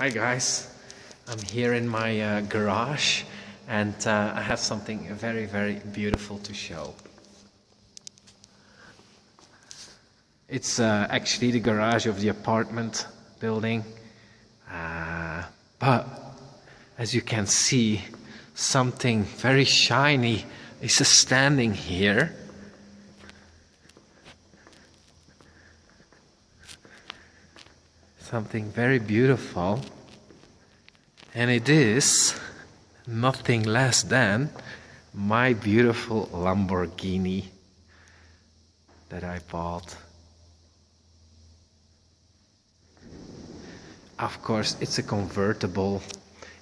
Hi guys, I'm here in my garage and I have something very, very beautiful to show. It's actually the garage of the apartment building, but as you can see, something very shiny is standing here. Something very beautiful, and it is nothing less than my beautiful Lamborghini that I bought. Of course, it's a convertible.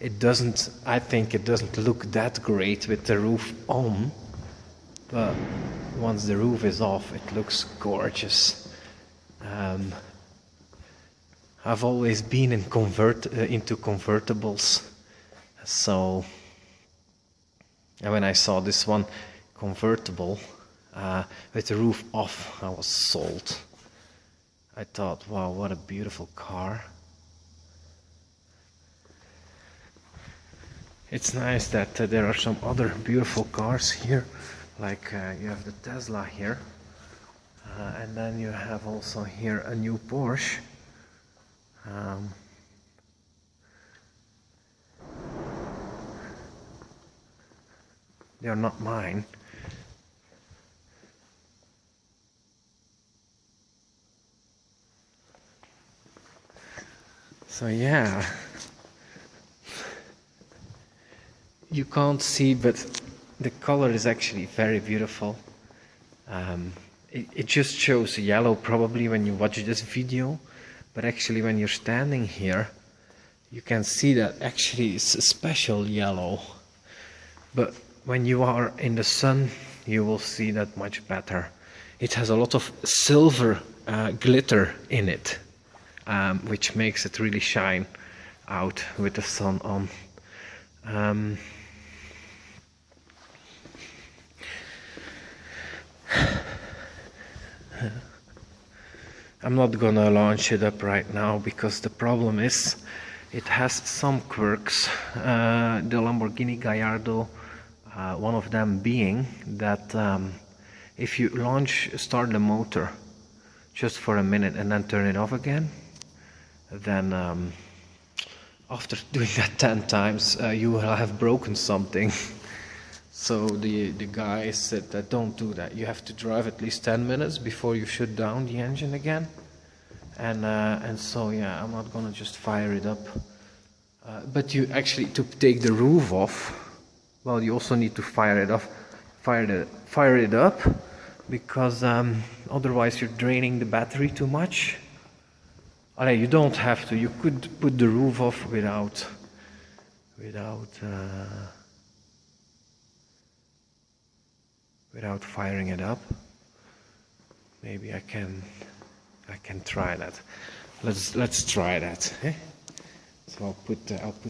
I think it doesn't look that great with the roof on, but once the roof is off, it looks gorgeous. I've always been into convertibles, so when I saw this one convertible with the roof off, I was sold. I thought, wow, what a beautiful car. It's nice that there are some other beautiful cars here, like you have the Tesla here, and then you have also here a new Porsche. They are not mine. So yeah, you can't see, but the color is actually very beautiful. It just shows yellow probably when you watch this video. But actually when you're standing here, you can see that actually it's a special yellow. But when you are in the sun, you will see that much better. It has a lot of silver glitter in it, which makes it really shine out with the sun on. I'm not gonna launch it up right now because the problem is it has some quirks. The Lamborghini Gallardo, one of them being that if you start the motor just for a minute and then turn it off again, then after doing that 10 times you will have broken something. So the guy said that don't do that. You have to drive at least 10 minutes before you shut down the engine again. And so yeah, I'm not gonna just fire it up. But you actually, to take the roof off, well, you also need to fire it up, because otherwise you're draining the battery too much. You don't have to. You could put the roof off without firing it up. Maybe I can try that. Let's try that. Eh? So I'll put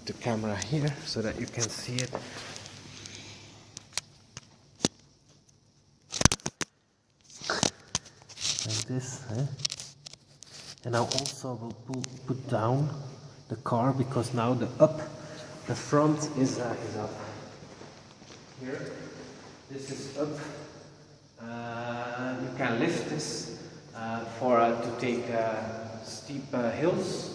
the camera here so that you can see it. Like this. Eh? And I also will put down the car, because now the front is up. Here. This is up. You can lift this to take steep hills.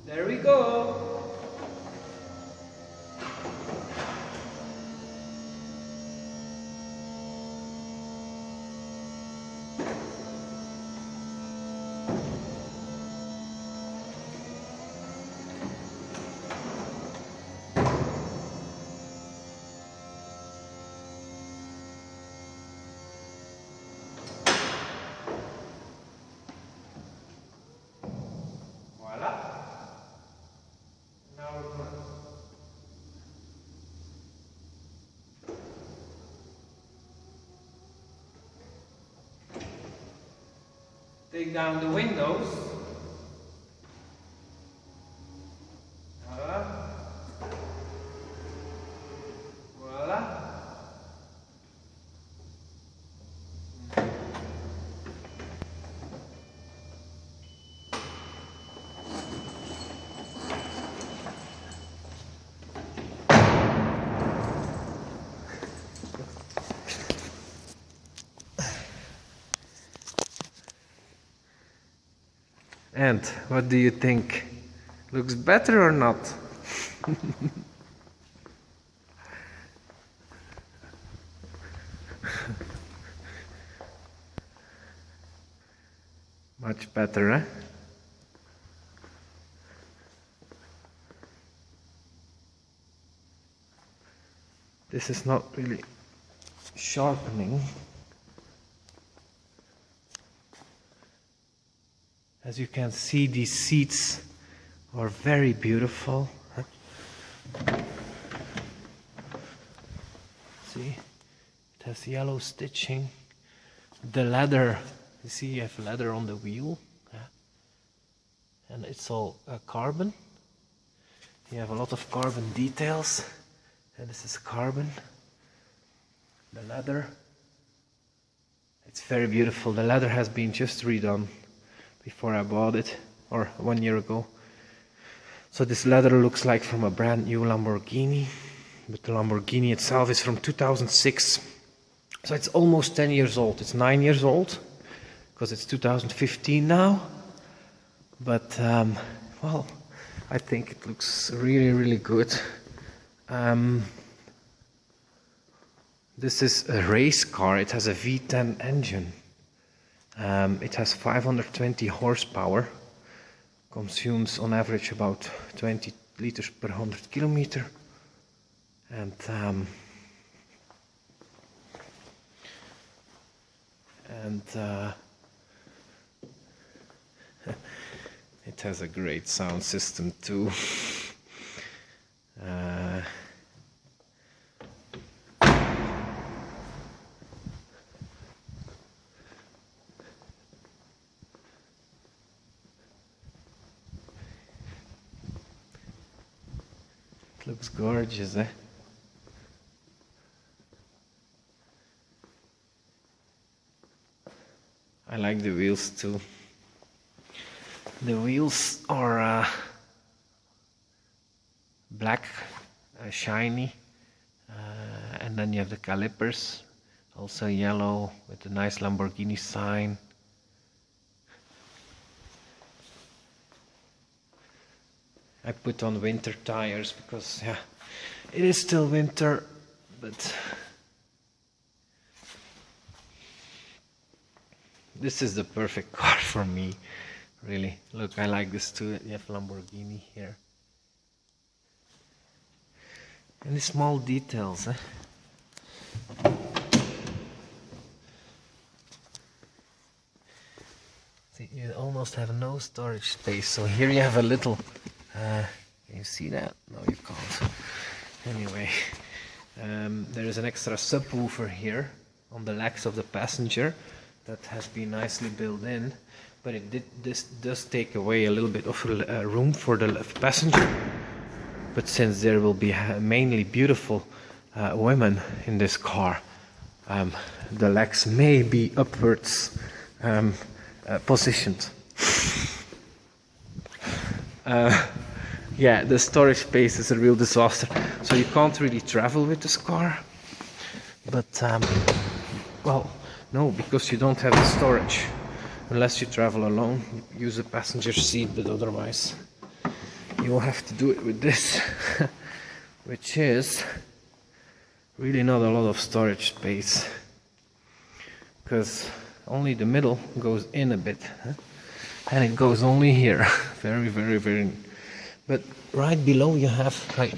There we go. take down the windows. Voila. Voila. And what do you think? Looks better or not? Much better, eh? This is not really sharpening. As you can see, these seats are very beautiful. See, it has yellow stitching. The leather, you see, you have leather on the wheel, and it's all carbon. You have a lot of carbon details, and this is carbon. The leather, it's very beautiful. The leather has been just redone before I bought it, or 1 year ago. So this leather looks like from a brand new Lamborghini, but the Lamborghini itself is from 2006. So it's almost 10 years old. It's 9 years old, because it's 2015 now. But, well, I think it looks really, really good. This is a race car. It has a V10 engine. It has 520 horsepower, consumes on average about 20 liters per 100 kilometer, and it has a great sound system too. Looks gorgeous, eh? I like the wheels too. The wheels are black, shiny, and then you have the calipers, also yellow with a nice Lamborghini sign. I put on winter tires because, yeah, it is still winter, but this is the perfect car for me, really. Look, I like this too. You have Lamborghini here. And the small details, eh? See, you almost have no storage space, so here you have a little... can you see that? No, you can't. Anyway, there is an extra subwoofer here on the legs of the passenger that has been nicely built in, but this does take away a little bit of room for the passenger. But since there will be mainly beautiful women in this car, the legs may be upwards positioned. Yeah, the storage space is a real disaster, so you can't really travel with this car. But, well, no, because you don't have the storage. Unless you travel alone, you use a passenger seat, but otherwise you will have to do it with this, which is really not a lot of storage space, because only the middle goes in a bit, and it goes only here. Very, very, very. But right below you have like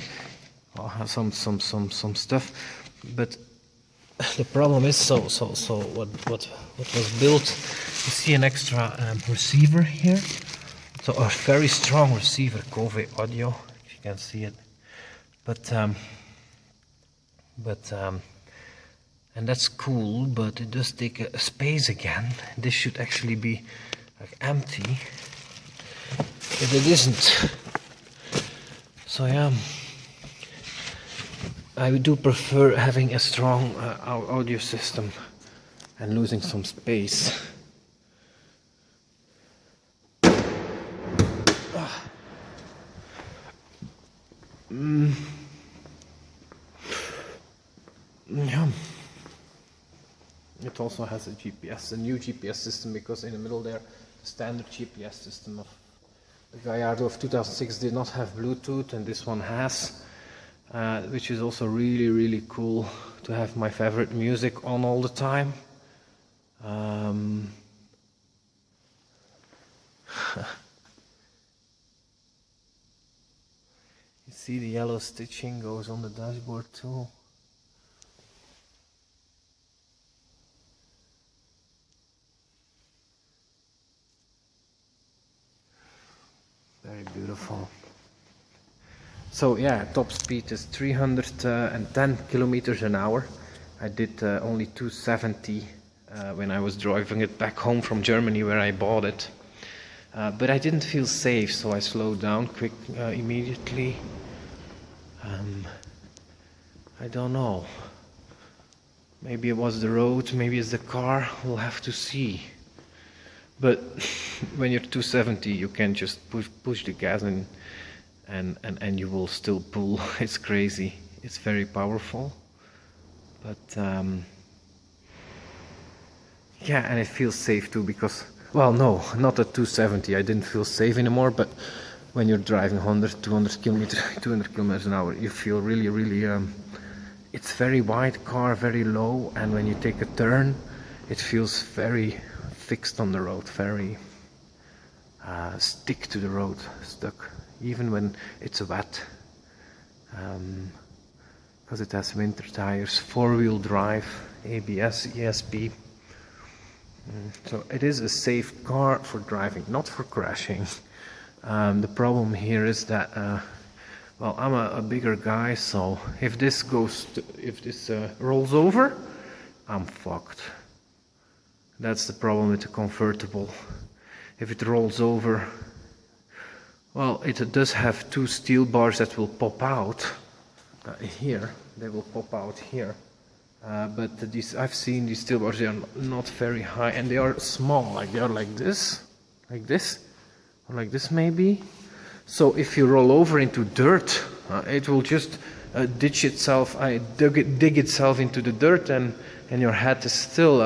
some stuff, but the problem is so what was built. You see an extra receiver here, so a very strong receiver, Cove audio, if you can see it. But and that's cool, but it does take a space again. This should actually be like empty, but it isn't. So yeah, I do prefer having a strong audio system and losing some space. Yeah. It also has a GPS, a new GPS system, because in the middle there, the standard GPS system of the Gallardo of 2006 did not have Bluetooth, and this one has, which is also really cool to have my favorite music on all the time. You see the yellow stitching goes on the dashboard too. Very beautiful. So yeah, top speed is 310 kilometers an hour. I did only 270 when I was driving it back home from Germany where I bought it. But I didn't feel safe, so I slowed down immediately. I don't know. Maybe it was the road, maybe it's the car, we'll have to see. But when you're 270, you can just push the gas and you will still pull. It's crazy. It's very powerful. But yeah, and it feels safe too, because, well, no, not at 270. I didn't feel safe anymore, but when you're driving 100, 200 kilometers an hour, you feel really it's very wide car, very low, and when you take a turn, it feels very fixed on the road, very stick to the road, stuck, even when it's wet, because it has winter tires, 4-wheel drive, ABS, ESP. So it is a safe car for driving, not for crashing. The problem here is that, well, I'm a bigger guy, so if this rolls over, I'm fucked. That's the problem with the convertible. If it rolls over, well, it does have two steel bars that will pop out here. They will pop out here. But these, I've seen these steel bars, they are not very high, and they are small, like they are like this, or like this maybe. So if you roll over into dirt, it will just dig itself into the dirt, and your head is still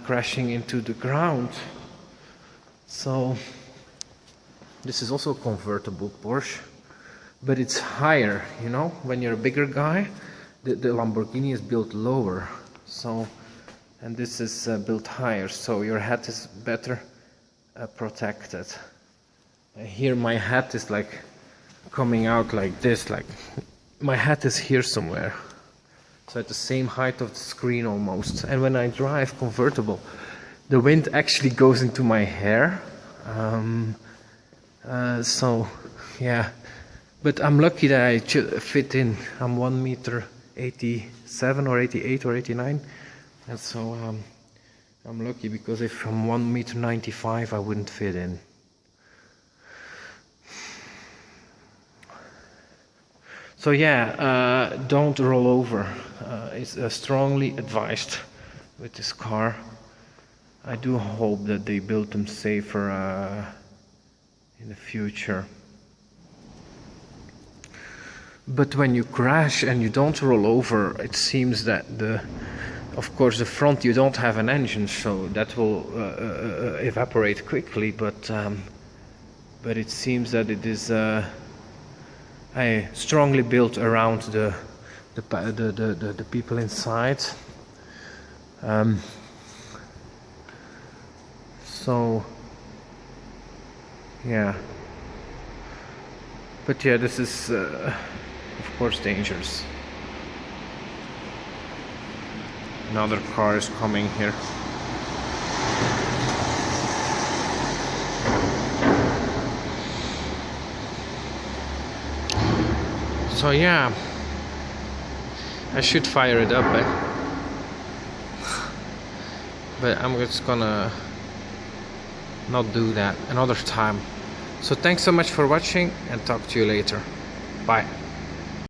crashing into the ground. So this is also a convertible Porsche, but it's higher, you know. When you're a bigger guy, the Lamborghini is built lower, so, and this is built higher, so your head is better protected. Here my hat is like coming out like this, like my hat is here somewhere, so at the same height of the screen almost. And when I drive convertible, the wind actually goes into my hair, so yeah, but I'm lucky that I fit in. I'm 1m87 or 88 or 89, and so I'm lucky, because if I'm 1m95 I wouldn't fit in. So yeah, don't roll over. It's strongly advised with this car. I do hope that they build them safer in the future. But when you crash and you don't roll over, it seems that of course the front, you don't have an engine, so that will evaporate quickly. But it seems that it is strongly built around the people inside. So yeah, but yeah, this is of course dangerous. Another car is coming here. So yeah, I should fire it up, but I'm just gonna not do that another time. So thanks so much for watching, and talk to you later. Bye.